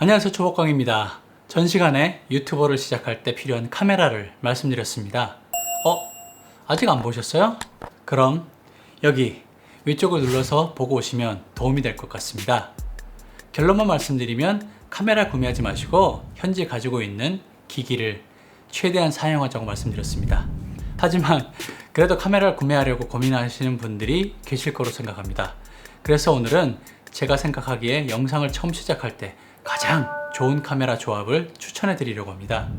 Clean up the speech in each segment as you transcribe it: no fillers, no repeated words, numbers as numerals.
안녕하세요, 초복광입니다. 전 시간에 유튜버를 시작할 때 필요한 카메라를 말씀드렸습니다. 아직 안 보셨어요? 그럼 여기 위쪽을 눌러서 보고 오시면 도움이 될 것 같습니다. 결론만 말씀드리면 카메라 구매하지 마시고 현재 가지고 있는 기기를 최대한 사용하자고 말씀드렸습니다. 하지만 그래도 카메라를 구매하려고 고민하시는 분들이 계실 거로 생각합니다. 그래서 오늘은 제가 생각하기에 영상을 처음 시작할 때 가장 좋은 카메라 조합을 추천해 드리려고 합니다.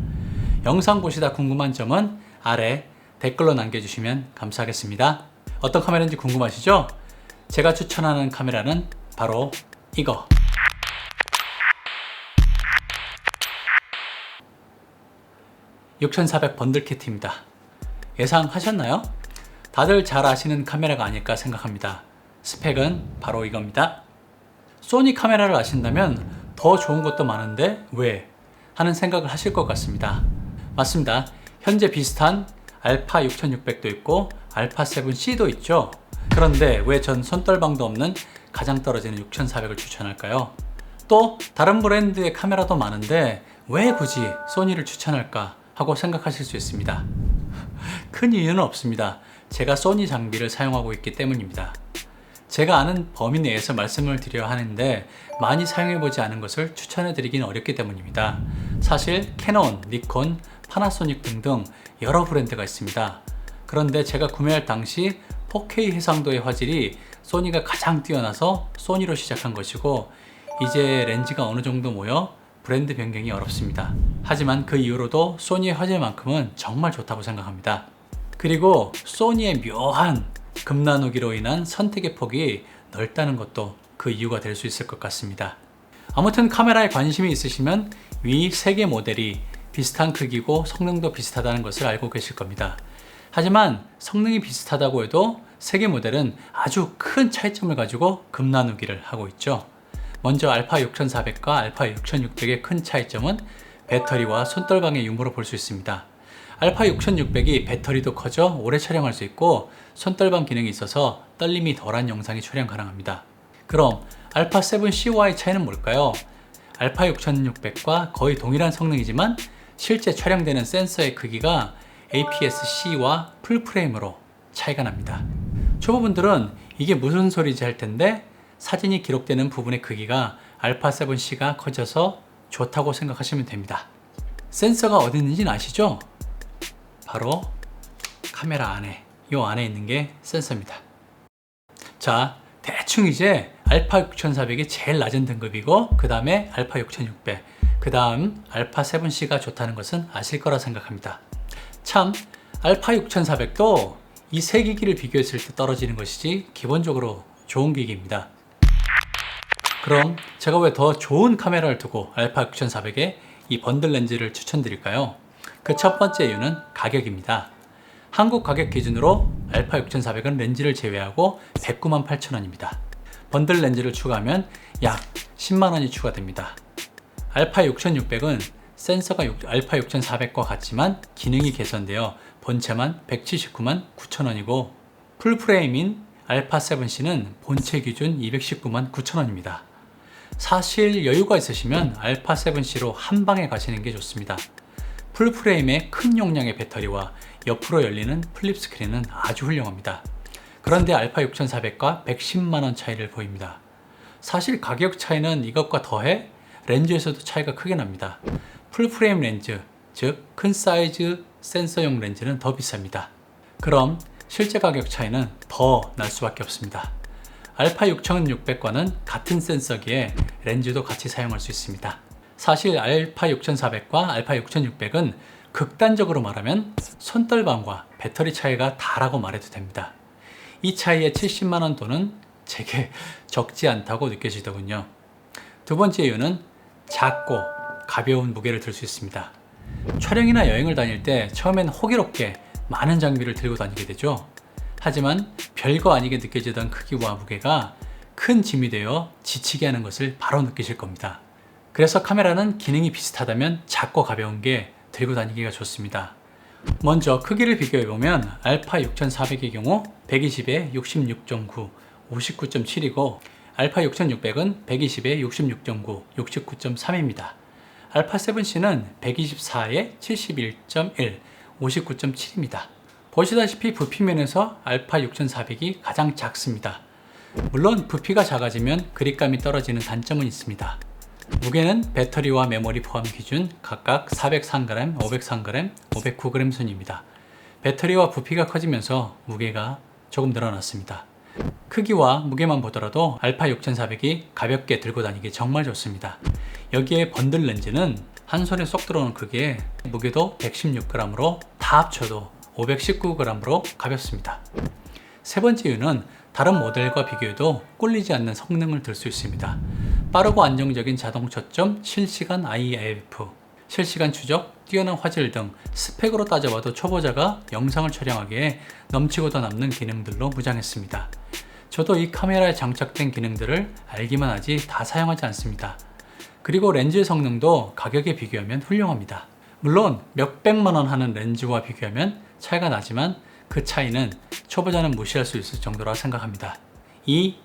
영상 보시다 궁금한 점은 아래 댓글로 남겨주시면 감사하겠습니다. 어떤 카메라인지 궁금하시죠? 제가 추천하는 카메라는 바로 이거. (6400) 번들 키트입니다. 예상하셨나요? 다들 잘 아시는 카메라가 아닐까 생각합니다. 스펙은 바로 이겁니다. 소니 카메라를 아신다면 더 좋은 것도 많은데 왜? 하는 생각을 하실 것 같습니다. 맞습니다. 현재 비슷한 알파 6600도 있고 알파 7C도 있죠. 그런데 왜 전 손떨방도 없는 가장 떨어지는 6400을 추천할까요? 또 다른 브랜드의 카메라도 많은데 왜 굳이 소니를 추천할까 하고 생각하실 수 있습니다. 큰 이유는 없습니다. 제가 소니 장비를 사용하고 있기 때문입니다. 제가 아는 범위 내에서 말씀을 드려야 하는데 많이 사용해보지 않은 것을 추천해드리긴 어렵기 때문입니다. 사실 캐논, 니콘, 파나소닉 등등 여러 브랜드가 있습니다. 그런데 제가 구매할 당시 4K 해상도의 화질이 소니가 가장 뛰어나서 소니로 시작한 것이고 이제 렌즈가 어느 정도 모여 브랜드 변경이 어렵습니다. 하지만 그 이후로도 소니의 화질만큼은 정말 좋다고 생각합니다. 그리고 소니의 묘한 금 나누기로 인한 선택의 폭이 넓다는 것도 그 이유가 될 수 있을 것 같습니다. 아무튼 카메라에 관심이 있으시면 위 3개 모델이 비슷한 크기고 성능도 비슷하다는 것을 알고 계실 겁니다. 하지만 성능이 비슷하다고 해도 3개 모델은 아주 큰 차이점을 가지고 금 나누기를 하고 있죠. 먼저 알파 6400과 알파 6600의 큰 차이점은 배터리와 손떨방의 유무로 볼 수 있습니다. 알파 6600이 배터리도 커져 오래 촬영할 수 있고 손떨방 기능이 있어서 떨림이 덜한 영상이 촬영 가능합니다. 그럼 알파 7C와의 차이는 뭘까요? 알파 6600과 거의 동일한 성능이지만 실제 촬영되는 센서의 크기가 APS-C와 풀프레임으로 차이가 납니다. 초보분들은 이게 무슨 소리지 할 텐데 사진이 기록되는 부분의 크기가 알파 7C가 커져서 좋다고 생각하시면 됩니다. 센서가 어디 있는지는 아시죠? 바로 카메라 안에, 이 안에 있는 게 센서입니다. 자, 대충 이제 알파 6400이 제일 낮은 등급이고 그 다음에 알파 6600, 그 다음 알파 7C가 좋다는 것은 아실 거라 생각합니다. 참, 알파 6400도 이 세 기기를 비교했을 때 떨어지는 것이지 기본적으로 좋은 기기입니다. 그럼 제가 왜 더 좋은 카메라를 두고 알파 6400에 이 번들 렌즈를 추천드릴까요? 그 첫 번째 이유는 가격입니다. 한국 가격 기준으로 알파 6400은 렌즈를 제외하고 109만 8천원입니다. 번들 렌즈를 추가하면 약 10만 원이 추가됩니다. 알파 6600은 센서가 알파 6400과 같지만 기능이 개선되어 본체만 179만 9천원이고 풀프레임인 알파 7C는 본체 기준 219만 9천원입니다. 사실 여유가 있으시면 알파 7C로 한 방에 가시는 게 좋습니다. 풀프레임의 큰 용량의 배터리와 옆으로 열리는 플립 스크린은 아주 훌륭합니다. 그런데 알파 6400과 110만원 차이를 보입니다. 사실 가격 차이는 이것과 더해 렌즈에서도 차이가 크게 납니다. 풀프레임 렌즈, 즉 큰 사이즈 센서용 렌즈는 더 비쌉니다. 그럼 실제 가격 차이는 더 날 수밖에 없습니다. 알파 6600과는 같은 센서기에 렌즈도 같이 사용할 수 있습니다. 사실 알파 6400과 알파 6600은 극단적으로 말하면 손떨방과 배터리 차이가 다라고 말해도 됩니다. 이 차이의 70만원 돈은 제게 적지 않다고 느껴지더군요. 두 번째 이유는 작고 가벼운 무게를 들 수 있습니다. 촬영이나 여행을 다닐 때 처음엔 호기롭게 많은 장비를 들고 다니게 되죠. 하지만 별거 아니게 느껴지던 크기와 무게가 큰 짐이 되어 지치게 하는 것을 바로 느끼실 겁니다. 그래서 카메라는 기능이 비슷하다면 작고 가벼운 게 들고 다니기가 좋습니다. 먼저 크기를 비교해보면 알파 6400의 경우 120에 66.9, 59.7이고 알파 6600은 120에 66.9, 69.3입니다. 알파 7C는 124에 71.1, 59.7입니다. 보시다시피 부피면에서 알파 6400이 가장 작습니다. 물론 부피가 작아지면 그립감이 떨어지는 단점은 있습니다. 무게는 배터리와 메모리 포함 기준 각각 403g, 503g, 509g 순입니다. 배터리와 부피가 커지면서 무게가 조금 늘어났습니다. 크기와 무게만 보더라도 알파 6400이 가볍게 들고 다니기 정말 좋습니다. 여기에 번들 렌즈는 한 손에 쏙 들어오는 크기에 무게도 116g으로 다 합쳐도 519g으로 가볍습니다. 세 번째 이유는 다른 모델과 비교해도 꿀리지 않는 성능을 들 수 있습니다. 빠르고 안정적인 자동 초점, 실시간 IAF, 실시간 추적, 뛰어난 화질 등 스펙으로 따져봐도 초보자가 영상을 촬영하기에 넘치고 더 남는 기능들로 무장했습니다. 저도 이 카메라에 장착된 기능들을 알기만 하지 다 사용하지 않습니다. 그리고 렌즈의 성능도 가격에 비교하면 훌륭합니다. 물론 몇백만 원 하는 렌즈와 비교하면 차이가 나지만 그 차이는 초보자는 무시할 수 있을 정도라 생각합니다. 이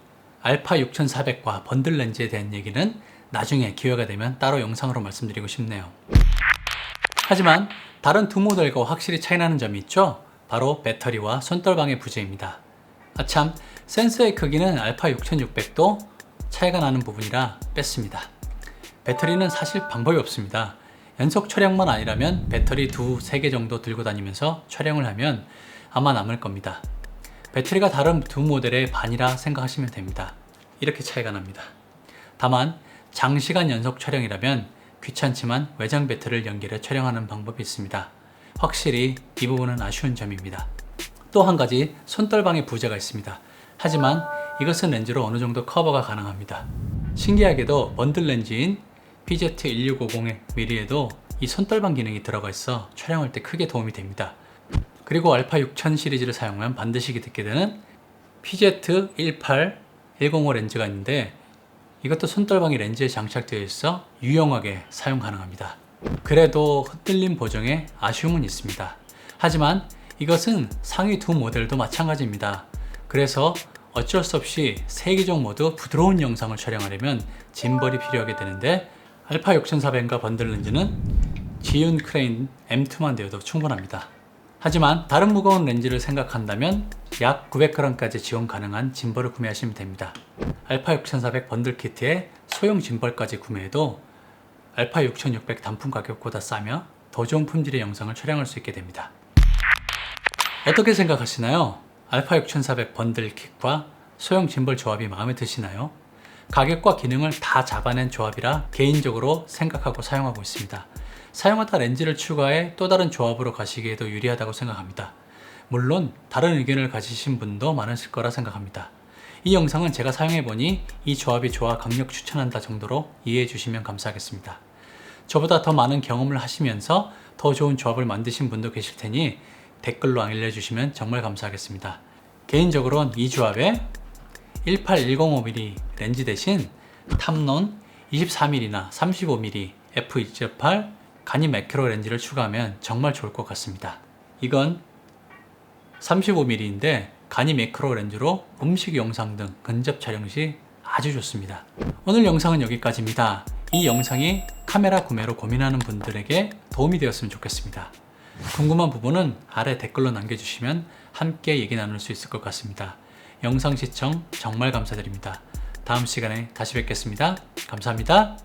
알파 6400과 번들 렌즈에 대한 얘기는 나중에 기회가 되면 따로 영상으로 말씀드리고 싶네요. 하지만 다른 두 모델과 확실히 차이나는 점이 있죠? 바로 배터리와 손떨방의 부재입니다. 아참, 센서의 크기는 알파 6600도 차이가 나는 부분이라 뺐습니다. 배터리는 사실 방법이 없습니다. 연속 촬영만 아니라면 배터리 2-3개 정도 들고 다니면서 촬영을 하면 아마 남을 겁니다. 배터리가 다른 두 모델의 반이라 생각하시면 됩니다. 이렇게 차이가 납니다. 다만 장시간 연속 촬영이라면 귀찮지만 외장 배터리를 연결해 촬영하는 방법이 있습니다. 확실히 이 부분은 아쉬운 점입니다. 또 한 가지 손떨방의 부재가 있습니다. 하지만 이것은 렌즈로 어느 정도 커버가 가능합니다. 신기하게도 번들 렌즈인 PZ1650mm에도 이 손떨방 기능이 들어가 있어 촬영할 때 크게 도움이 됩니다. 그리고 알파 6000 시리즈를 사용하면 반드시 듣게 되는 PZ18105 렌즈가 있는데 이것도 손떨방이 렌즈에 장착되어 있어 유용하게 사용 가능합니다. 그래도 흔들림 보정에 아쉬움은 있습니다. 하지만 이것은 상위 두 모델도 마찬가지입니다. 그래서 어쩔 수 없이 세 기종 모두 부드러운 영상을 촬영하려면 짐벌이 필요하게 되는데 알파 6400과 번들 렌즈는 지윤 크레인 M2만 되어도 충분합니다. 하지만 다른 무거운 렌즈를 생각한다면 약 900g까지 지원 가능한 짐벌을 구매하시면 됩니다. 알파 6400 번들 키트에 소형 짐벌까지 구매해도 알파 6600 단품 가격보다 싸며 더 좋은 품질의 영상을 촬영할 수 있게 됩니다. 어떻게 생각하시나요? 알파 6400 번들 킷과 소형 짐벌 조합이 마음에 드시나요? 가격과 기능을 다 잡아낸 조합이라 개인적으로 생각하고 사용하고 있습니다. 사용하다 렌즈를 추가해 또 다른 조합으로 가시기에도 유리하다고 생각합니다. 물론 다른 의견을 가지신 분도 많으실 거라 생각합니다. 이 영상은 제가 사용해보니 이 조합이 좋아 강력 추천한다 정도로 이해해 주시면 감사하겠습니다. 저보다 더 많은 경험을 하시면서 더 좋은 조합을 만드신 분도 계실 테니 댓글로 알려주시면 정말 감사하겠습니다. 개인적으로는 이 조합에 18105mm 렌즈 대신 탐론 24mm나 35mm f2.8 간이 매크로 렌즈를 추가하면 정말 좋을 것 같습니다. 이건 35mm인데 간이 매크로 렌즈로 음식 영상 등 근접 촬영 시 아주 좋습니다. 오늘 영상은 여기까지입니다. 이 영상이 카메라 구매로 고민하는 분들에게 도움이 되었으면 좋겠습니다. 궁금한 부분은 아래 댓글로 남겨주시면 함께 얘기 나눌 수 있을 것 같습니다. 영상 시청 정말 감사드립니다. 다음 시간에 다시 뵙겠습니다. 감사합니다.